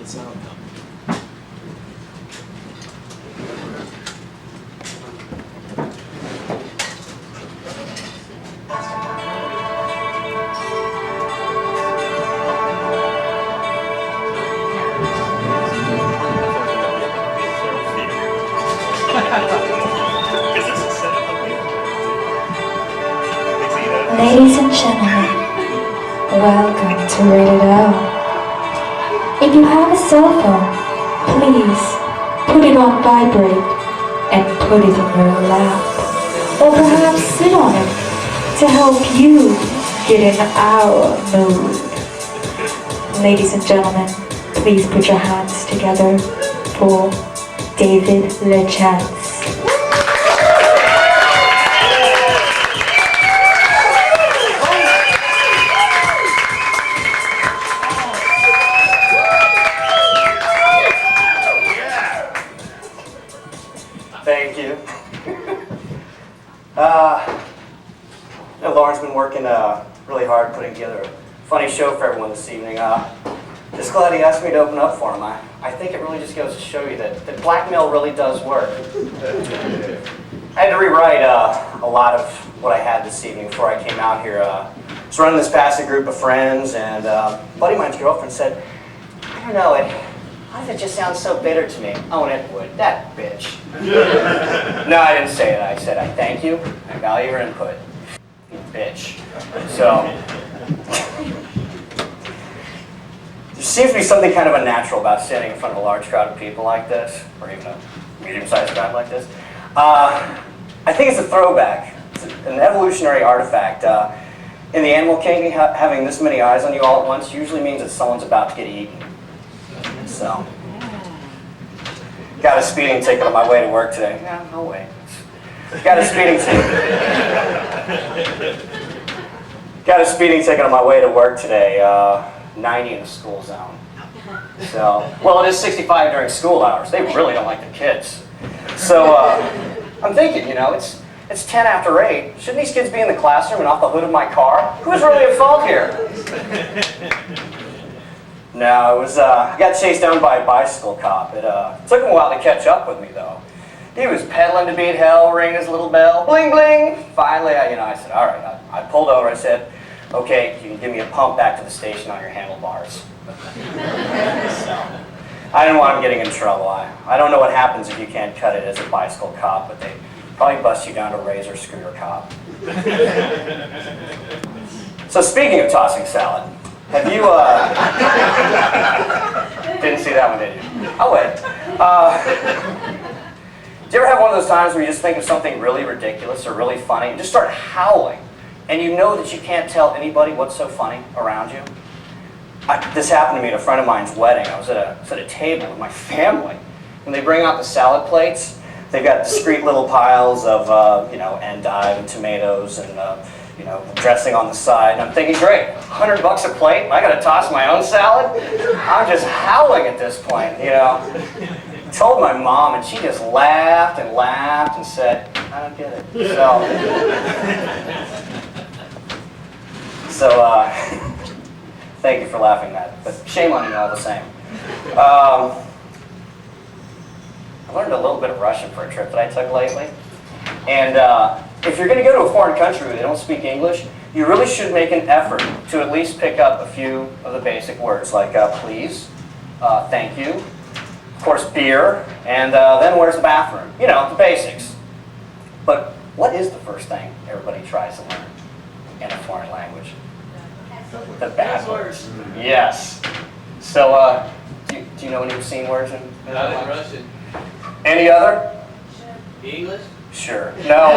sound. Ladies and gentlemen, welcome to Hideout. If you have a cell phone, please put it on vibrate and put it in your lap, or perhaps sit on it to help you get in our mood. Ladies and gentlemen, please put your hands together for David LeChance. Thank you. Lauren's been working really hard putting together a funny show for everyone this evening. Just glad he asked me to open up for him. I think it really just goes to show you that blackmail really does work. I had to rewrite a lot of what I had this evening before I came out here. I was running this past a group of friends, and a buddy of mine's girlfriend said, I don't know, why does it just sound so bitter to me? Oh, and it would. That bitch. No, I didn't say it. I said, I thank you. I value your input. You bitch. So, there seems to be something kind of unnatural about standing in front of a large crowd of people like this, or even a medium-sized crowd like this. I think it's a throwback. It's an evolutionary artifact. In the animal kingdom, having this many eyes on you all at once usually means that someone's about to get eaten. So, got a speeding ticket on my way to work today. Yeah, no way. Got a speeding ticket on my way to work today. 90 in the school zone. So, well, it is 65 during school hours. They really don't like the kids. So, I'm thinking, you know, it's 10 after 8. Shouldn't these kids be in the classroom and off the hood of my car? Who's really at fault here? No, it was, I got chased down by a bicycle cop. It took him a while to catch up with me, though. He was pedaling to beat hell, ringing his little bell, bling, bling. Finally, I said, all right. I pulled over. I said, okay, you can give me a pump back to the station on your handlebars. So, I didn't want him getting in trouble. I don't know what happens if you can't cut it as a bicycle cop, but they probably bust you down to razor scooter cop. So speaking of tossing salad, have you, didn't see that one, did you? I'll wait. Do you ever have one of those times where you just think of something really ridiculous or really funny and just start howling, and you know that you can't tell anybody what's so funny around you? This happened to me at a friend of mine's wedding. I was at a table with my family, and they bring out the salad plates. They've got discrete little piles of, endive and tomatoes and, dressing on the side. And I'm thinking, great, $100 a plate? I got to toss my own salad? I'm just howling at this point, you know. I told my mom, and she just laughed and said, I don't get it. So thank you for laughing at it, but shame on you all the same. I learned a little bit of Russian for a trip that I took lately. And if you're going to go to a foreign country where they don't speak English, you really should make an effort to at least pick up a few of the basic words, like please, thank you, of course beer, and then where's the bathroom? You know, the basics. But what is the first thing everybody tries to learn in a foreign language? The bad words. Yes. So, do you know any obscene words in Russian. Any other? English? Sure. No.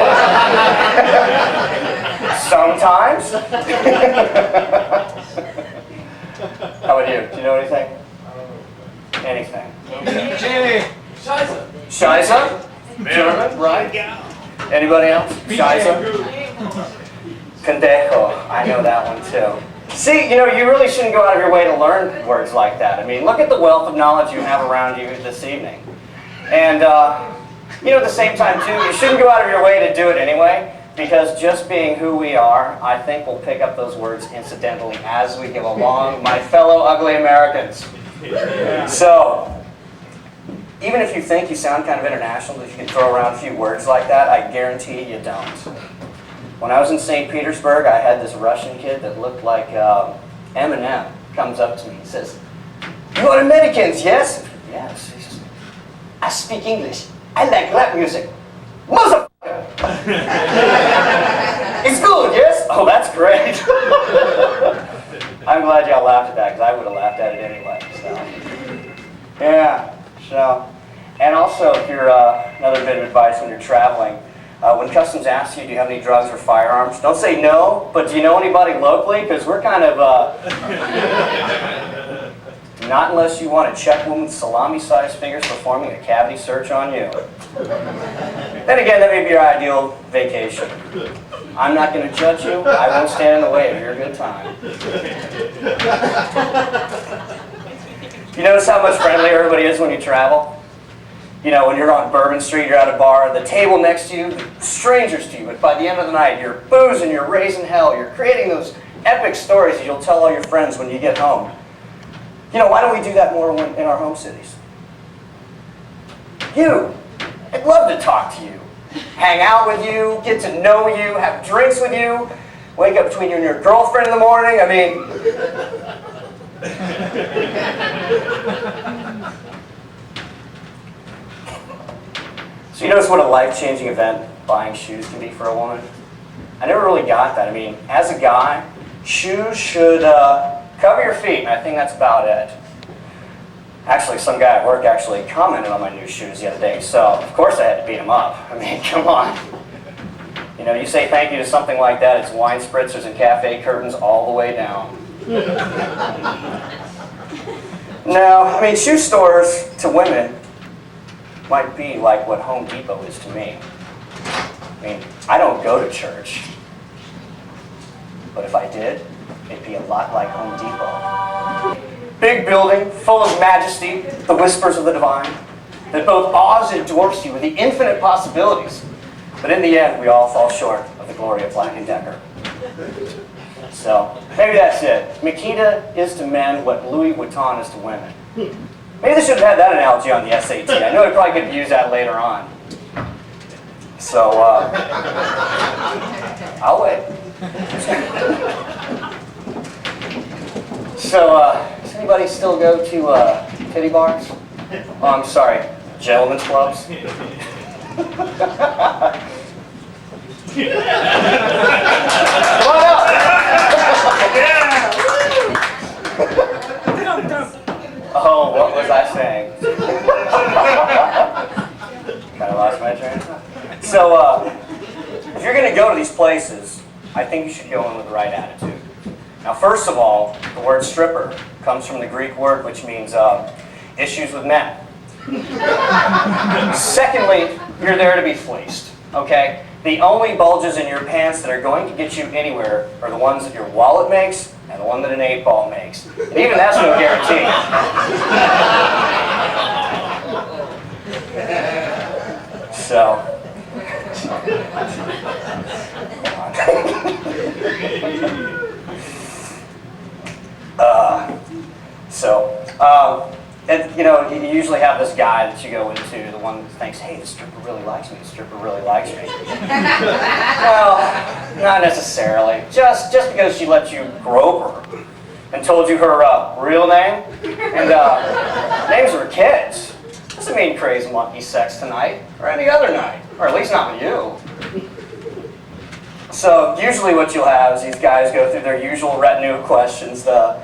Sometimes. How about you? Do you know anything? Anything? Scheiße. Scheisse? German, right? Anybody else? Scheisse? Pendejo. I know that one too. See, you know, you really shouldn't go out of your way to learn words like that. I mean, look at the wealth of knowledge you have around you this evening. And, at the same time, too, you shouldn't go out of your way to do it anyway, because just being who we are, I think we'll pick up those words incidentally as we go along, my fellow ugly Americans. So, even if you think you sound kind of international, that you can throw around a few words like that, I guarantee you don't. When I was in St. Petersburg, I had this Russian kid that looked like Eminem comes up to me and says, "You are Americans, yes?" "Yes." He says, "I speak English. I like rap music. Motherfucker!" "It's good, yes?" "Oh, that's great." I'm glad y'all laughed at that, because I would have laughed at it anyway. So, yeah. So, and also, if you're another bit of advice when you're traveling, when customs asks you, "Do you have any drugs or firearms?" don't say no, but "Do you know anybody locally?" Because we're kind of not unless you want a Czech woman with salami-sized fingers performing a cavity search on you. Then again, that may be your ideal vacation. I'm not going to judge you. I won't stand in the way of your good time. You notice how much friendlier everybody is when you travel? You know, when you're on Bourbon Street, you're at a bar, the table next to you, strangers to you, but by the end of the night, you're boozing, you're raising hell, you're creating those epic stories that you'll tell all your friends when you get home. You know, why don't we do that more in our home cities? You. I'd love to talk to you. Hang out with you, get to know you, have drinks with you, wake up between you and your girlfriend in the morning. I mean... So you notice what a life-changing event buying shoes can be for a woman? I never really got that. I mean, as a guy, shoes should cover your feet, and I think that's about it. Actually, some guy at work actually commented on my new shoes the other day, so of course I had to beat him up. I mean, come on. You know, you say thank you to something like that, it's wine spritzers and cafe curtains all the way down. Now, I mean, shoe stores to women might be like what Home Depot is to me. I mean, I don't go to church, but if I did, it'd be a lot like Home Depot. Big building, full of majesty, the whispers of the divine, that both awes and dwarfs you with the infinite possibilities. But in the end, we all fall short of the glory of Black & Decker. So, maybe that's it. Makita is to men what Louis Vuitton is to women. Maybe they should have had that analogy on the SAT. I know they probably could use that later on. So, I'll wait. So, does anybody still go to titty bars? Oh, I'm sorry, gentlemen's clubs? Come on up! Oh, what was I saying? Kind of lost my train of thought. So, if you're going to go to these places, I think you should go in with the right attitude. Now, first of all, the word stripper comes from the Greek word which means issues with men. Secondly, you're there to be fleeced, okay? The only bulges in your pants that are going to get you anywhere are the ones that your wallet makes and the one that an 8-ball makes. And even that's no guarantee. So, and you know, you usually have this guy that you go into, the one that thinks, hey, the stripper really likes me, the stripper really likes me. Well, not necessarily. Just because she let you grope her and told you her real name and names of her kids doesn't mean crazy monkey sex tonight or any other night, or at least not with you. So usually what you'll have is these guys go through their usual retinue of questions. So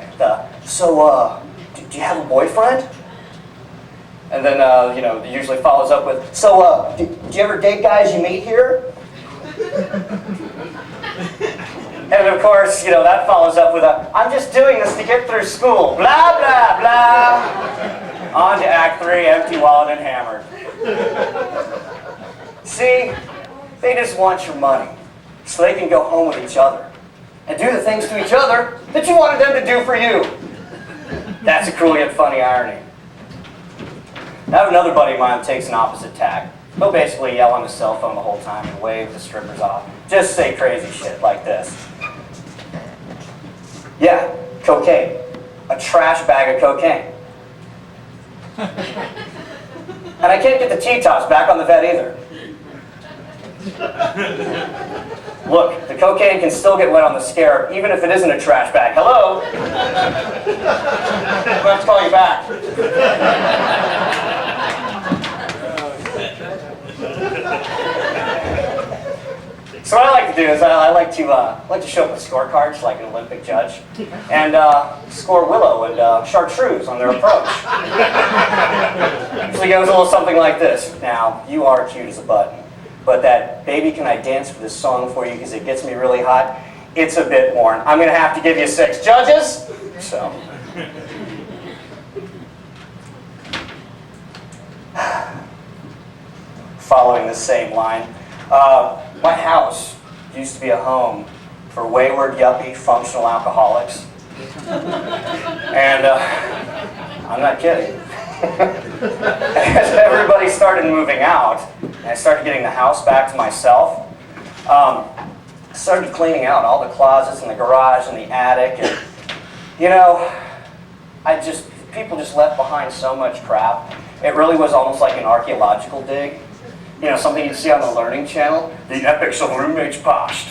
do you have a boyfriend? And then, you know, it usually follows up with, so do you ever date guys you meet here? And of course, you know, that follows up with I'm just doing this to get through school. Blah, blah, blah. On to Act 3, empty wallet and hammered. See, they just want your money so they can go home with each other and do the things to each other that you wanted them to do for you. That's a cruel yet funny irony. I have another buddy of mine that takes an opposite tack. He'll basically yell on his cell phone the whole time and wave the strippers off. Just say crazy shit like this. Yeah, cocaine. A trash bag of cocaine. And I can't get the T-tops back on the vet either. Look, the cocaine can still get wet on the scarab, even if it isn't a trash bag. Hello? I'm going to call you back. So what I like to do is I like to show up with scorecards like an Olympic judge and score Willow and Chartreuse on their approach. So it goes a little something like this. Now, you are cute as a button, but that "Baby Can I Dance" for this song for you because it gets me really hot, it's a bit worn. I'm going to have to give you 6 judges. So. Following the same line. My house used to be a home for wayward, yuppie, functional alcoholics. And I'm not kidding. As everybody started moving out, and I started getting the house back to myself, I started cleaning out all the closets and the garage and the attic. And, you know, people just left behind so much crap. It really was almost like an archaeological dig. You know, something you'd see on the Learning Channel, the epics of roommates past.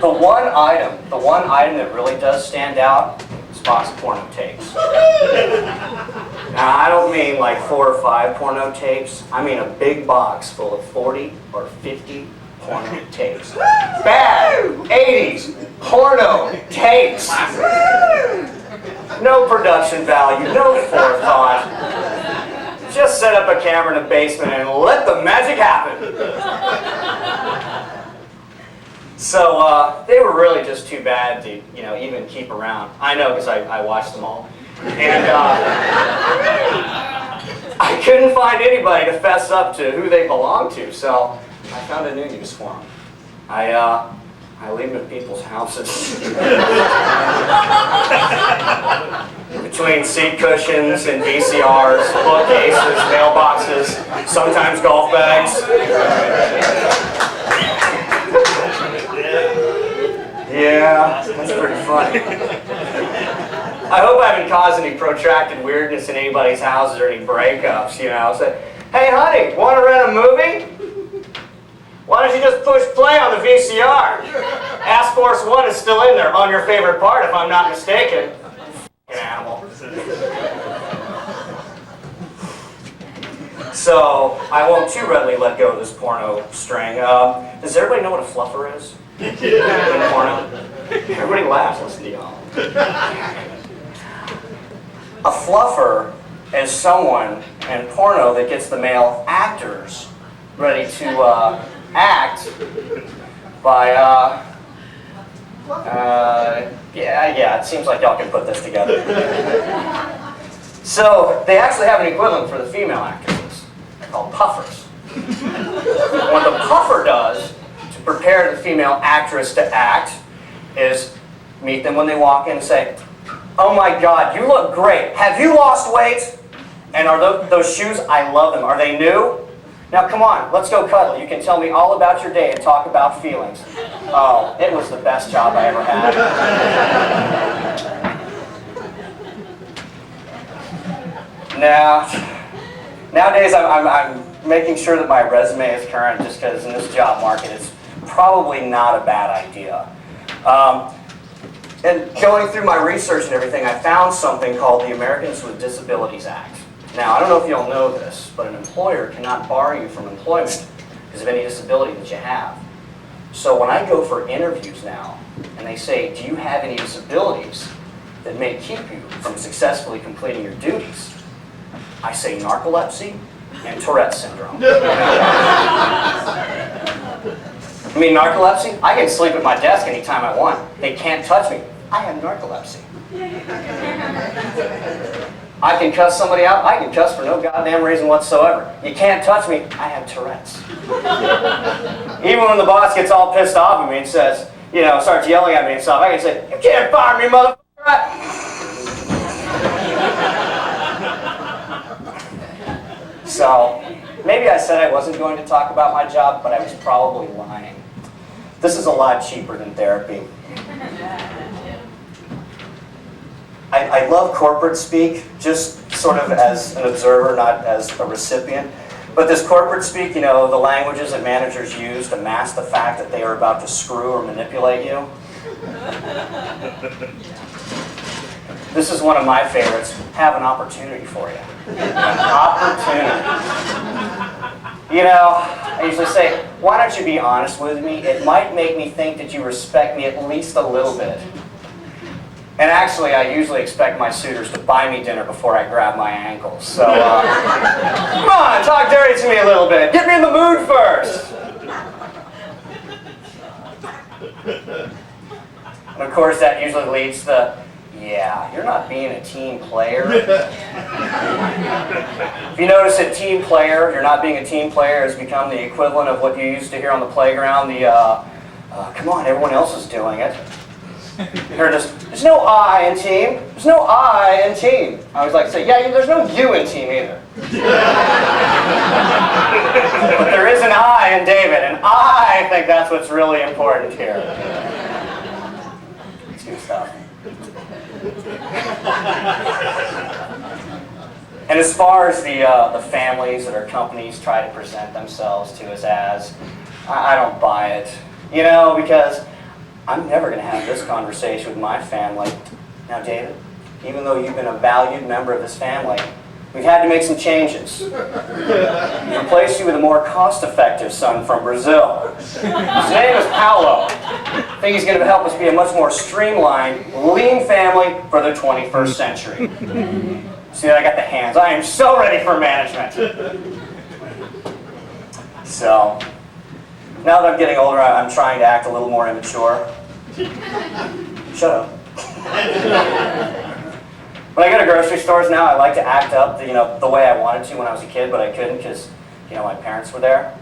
The one item that really does stand out is box of porno tapes. Now, I don't mean like 4 or 5 porno tapes. I mean a big box full of 40 or 50 porno tapes. Bad 80s porno tapes. No production value, no forethought. Just set up a camera in a basement and let the magic happen. So they were really just too bad to, you know, even keep around. I know because I watched them all, and I couldn't find anybody to fess up to who they belonged to. So I found a new use for them. I leave them at people's houses. Between seat cushions and VCRs, bookcases, mailboxes, sometimes golf bags. Yeah, that's pretty funny. I hope I haven't caused any protracted weirdness in anybody's houses or any breakups, you know. Say, hey honey, want to rent a movie? Why don't you just push play on the VCR? Ask Force 1 is still in there on your favorite part, if I'm not mistaken. F***ing animal. So, I won't too readily let go of this porno string. Does everybody know what a fluffer is? In porno? Everybody laughs, listen to y'all. A fluffer is someone in porno that gets the male actors ready to act by, yeah, it seems like y'all can put this together. So, they actually have an equivalent for the female actresses. They're called puffers. What the puffer does to prepare the female actress to act is meet them when they walk in and say, oh my God, you look great. Have you lost weight? And are those shoes, I love them. Are they new? Now come on, let's go cuddle. You can tell me all about your day and talk about feelings. Oh, it was the best job I ever had. Nowadays I'm making sure that my resume is current just because in this job market it's probably not a bad idea. And going through my research and everything, I found something called the Americans with Disabilities Act. Now, I don't know if you all know this, but an employer cannot bar you from employment because of any disability that you have. So when I go for interviews now, and they say, do you have any disabilities that may keep you from successfully completing your duties? I say narcolepsy and Tourette's syndrome. I mean, narcolepsy? I can sleep at my desk anytime I want. They can't touch me. I have narcolepsy. I can cuss somebody out. I can cuss for no goddamn reason whatsoever. You can't touch me. I have Tourette's. Even when the boss gets all pissed off at me and says, you know, starts yelling at me and stuff, I can say, you can't fire me, motherfucker. So, maybe I said I wasn't going to talk about my job, but I was probably lying. This is a lot cheaper than therapy. I I love corporate speak, just sort of as an observer, not as a recipient. But this corporate speak, you know, the languages that managers use to mask the fact that they are about to screw or manipulate you. This is one of my favorites. Have an opportunity for you. An opportunity. You know, I usually say, why don't you be honest with me? It might make me think that you respect me at least a little bit. And actually, I usually expect my suitors to buy me dinner before I grab my ankles. So, come on, talk dirty to me a little bit. Get me in the mood first. And of course, that usually leads to, yeah, you're not being a team player. If you notice that team player, you're not being a team player, has become the equivalent of what you used to hear on the playground, come on, everyone else is doing it. You heard this, there's no I in team. There's no I in team. I always like to say, yeah, there's no you in team either. But there is an I in David, and I think that's what's really important here. It's good stuff. And as far as the families that our companies try to present themselves to us as, I don't buy it. You know, because I'm never going to have this conversation with my family. Now, David, even though you've been a valued member of this family, we've had to make some changes. We've replaced you with a more cost-effective son from Brazil. His name is Paulo. I think he's going to help us be a much more streamlined, lean family for the 21st century. See, I got the hands. I am so ready for management. So, now that I'm getting older, I'm trying to act a little more immature. Shut up. When I go to grocery stores now, I like to act up the way I wanted to when I was a kid, but I couldn't because my parents were there.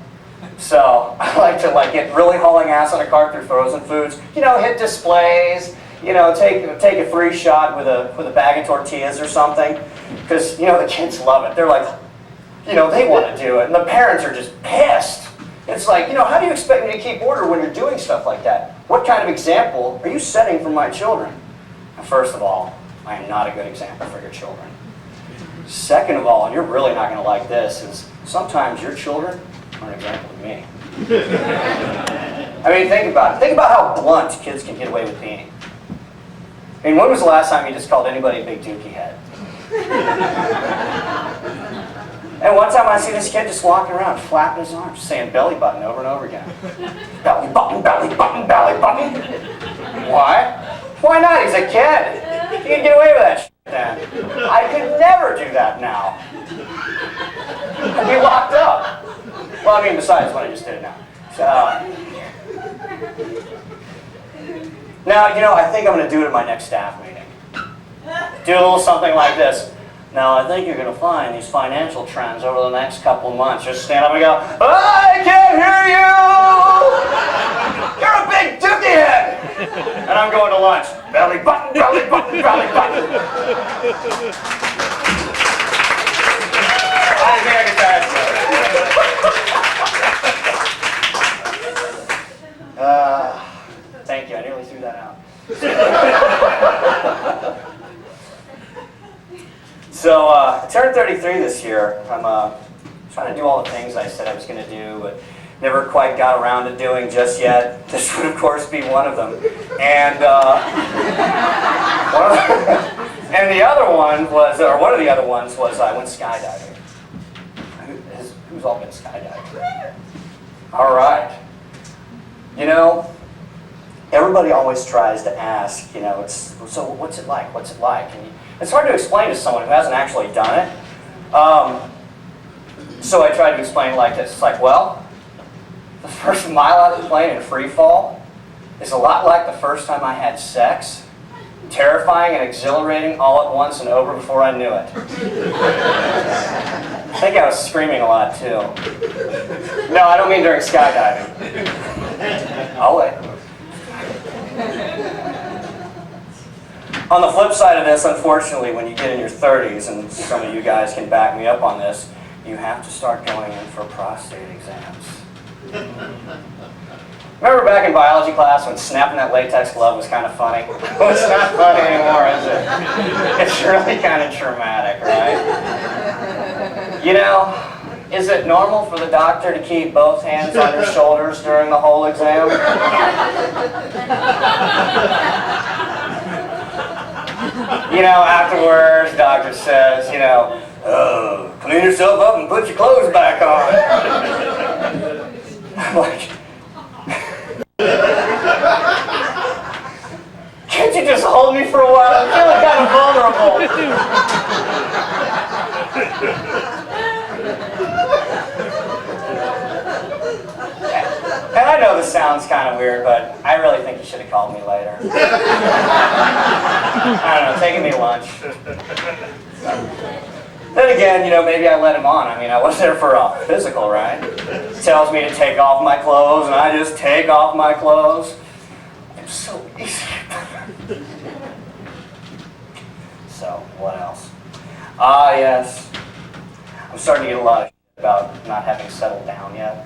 So I like to get really hauling ass on a cart through frozen foods. Hit displays. Take a free shot with a bag of tortillas or something, because the kids love it. They're like, they want to do it, and the parents are just pissed. It's like, how do you expect me to keep order when you're doing stuff like that? What kind of example are you setting for my children? And first of all, I am not a good example for your children. Second of all, and you're really not going to like this, is sometimes your children are an example of me. I mean, think about it. Think about how blunt kids can get away with being. I mean, when was the last time you just called anybody a big dookie head? And one time I see this kid just walking around, flapping his arms, saying belly button over and over again. Belly button, belly button, belly button. Why? Why not? He's a kid. He can get away with that shit then. I could never do that now. I'd be locked up. Well, I mean, besides what I just did now. So, now, I think I'm going to do it at my next staff meeting. Do a little something like this. Now, I think you're going to find these financial trends over the next couple of months. Just stand up and go, I can't hear you! You're a big dookie head! And I'm going to lunch. Belly button, belly button, belly button. I think I can try it. Thank you. I nearly threw that out. So, I turned 33 this year. I'm trying to do all the things I said I was going to do, but never quite got around to doing just yet. This would, of course, be one of them. And and the other one was, or one of the other ones was, I went skydiving. Who's all been skydiving? All right. Everybody always tries to ask, so what's it like? What's it like? And it's hard to explain to someone who hasn't actually done it. So I tried to explain it like this. It's like, well, the first mile out of the plane in free fall is a lot like the first time I had sex. Terrifying and exhilarating all at once and over before I knew it. I think I was screaming a lot too. No, I don't mean during skydiving. I'll wait. On the flip side of this, unfortunately, when you get in your 30s, and some of you guys can back me up on this, you have to start going in for prostate exams. Remember back in biology class when snapping that latex glove was kind of funny? Well, it's not funny anymore, is it? It's really kind of traumatic, right? You know, is it normal for the doctor to keep both hands on your shoulders during the whole exam? You know, afterwards, doctor says, you know, oh, clean yourself up and put your clothes back on. I'm like, can't you just hold me for a while? I'm feeling kind of vulnerable. And I know this sounds kind of weird, but I really think you should have called me later. I don't know, taking me lunch. Then again, you know, maybe I let him on. I mean, I was there for a physical, right? He tells me to take off my clothes, and I just take off my clothes. I'm so easy. So, what else? Ah, yes. I'm starting to get a lot of shit about not having settled down yet.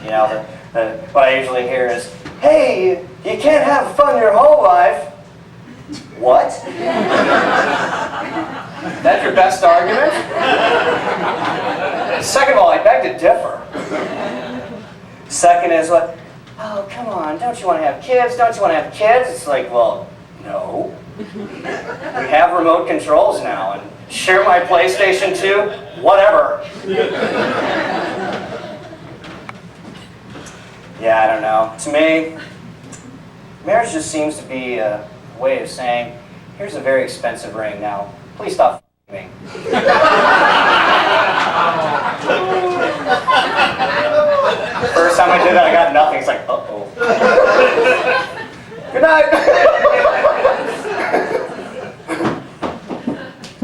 You know, what I usually hear is, hey, you can't have fun your whole life. What? That's your best argument? Second of all, I beg to differ. Second is what? Oh, come on, don't you want to have kids? Don't you want to have kids? It's like, well, no. We have remote controls now, and share my PlayStation 2? Whatever. Yeah, I don't know. To me, marriage just seems to be a way of saying, here's a very expensive ring now. Please stop f***ing me. First time I did that, I got nothing. It's like, uh-oh. Good night.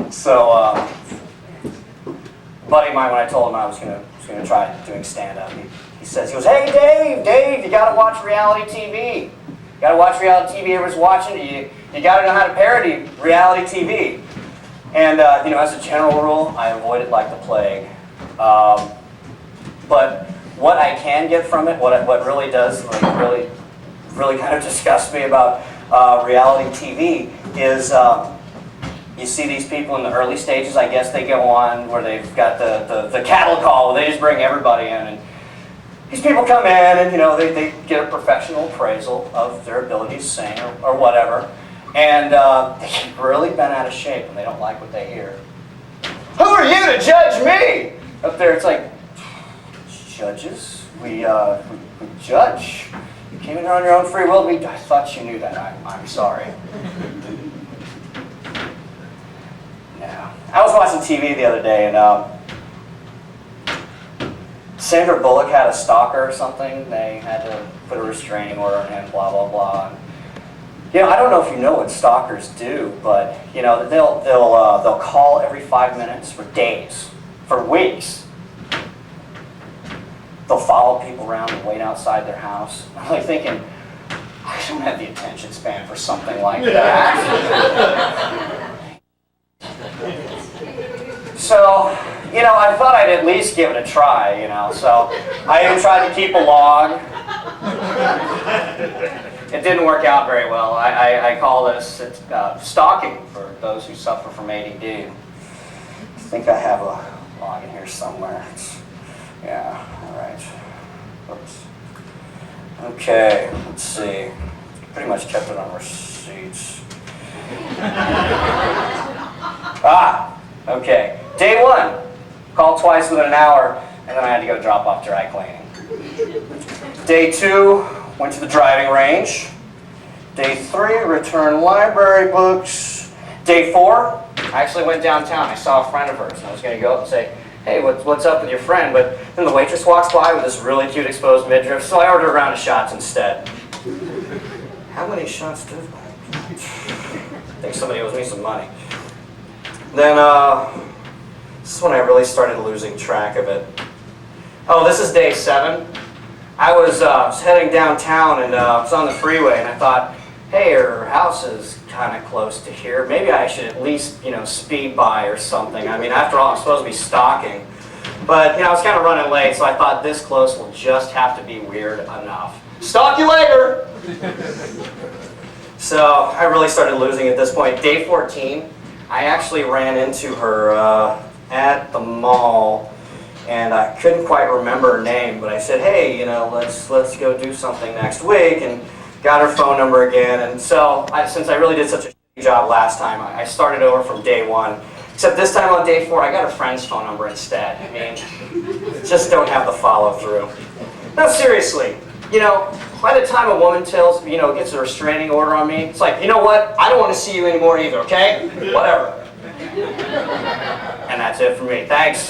So, a buddy of mine, when I told him I was gonna try doing stand-up, he says, he goes, hey, Dave, you gotta watch reality TV. You gotta watch reality TV. Everyone's watching it. You gotta know how to parody reality TV. And, you know, as a general rule, I avoid it like the plague. But what I can get from it, what really does, like, really kind of disgusts me about reality TV is you see these people in the early stages, I guess they go on where they've got the cattle call, where they just bring everybody in. And these people come in and, you know, they get a professional appraisal of their ability to sing or whatever. And they get really bent out of shape and they don't like what they hear. Who are you to judge me? Up there it's like, judges? We judge. You came in here on your own free will. I thought you knew that. I'm sorry. Yeah. I was watching TV the other day and Sandra Bullock had a stalker or something. They had to put a restraining order on him, blah, blah, blah. And, you know, I don't know if you know what stalkers do, but, you know, they'll call every 5 minutes for days, for weeks. They'll follow people around and wait outside their house. I'm like thinking, I don't have the attention span for something like that. So, you know, I thought I'd at least give it a try, you know, so I even tried to keep a log. It didn't work out very well. I call this stalking for those who suffer from ADD. I think I have a log in here somewhere. Yeah, all right. Oops. Okay, let's see. Pretty much kept it on receipts. Okay. Day 1, called twice within an hour, and then I had to go drop off dry cleaning. Day 2, went to the driving range. Day 3, returned library books. Day 4, I actually went downtown. I saw a friend of hers, and I was going to go up and say, hey, what's up with your friend? But then the waitress walks by with this really cute exposed midriff, so I ordered a round of shots instead. How many shots did I? I think somebody owes me some money. Then, this is when I really started losing track of it. Oh, this is day 7. I was heading downtown and was on the freeway, and I thought, hey, her house is kind of close to here. Maybe I should at least, you know, speed by or something. I mean, after all, I'm supposed to be stalking. But, I was kind of running late, so I thought this close will just have to be weird enough. Stalk you later! So, I really started losing at this point. Day 14, I actually ran into her at the mall, and I couldn't quite remember her name, but I said, hey, let's go do something next week, and got her phone number again. And so, since I really did such a shitty job last time, I started over from day 1. Except this time on day 4, I got her friend's phone number instead. I mean, just don't have the follow through. No, seriously, by the time a woman gets a restraining order on me, it's like, you know what? I don't want to see you anymore either, okay? Whatever. And that's it for me. Thanks.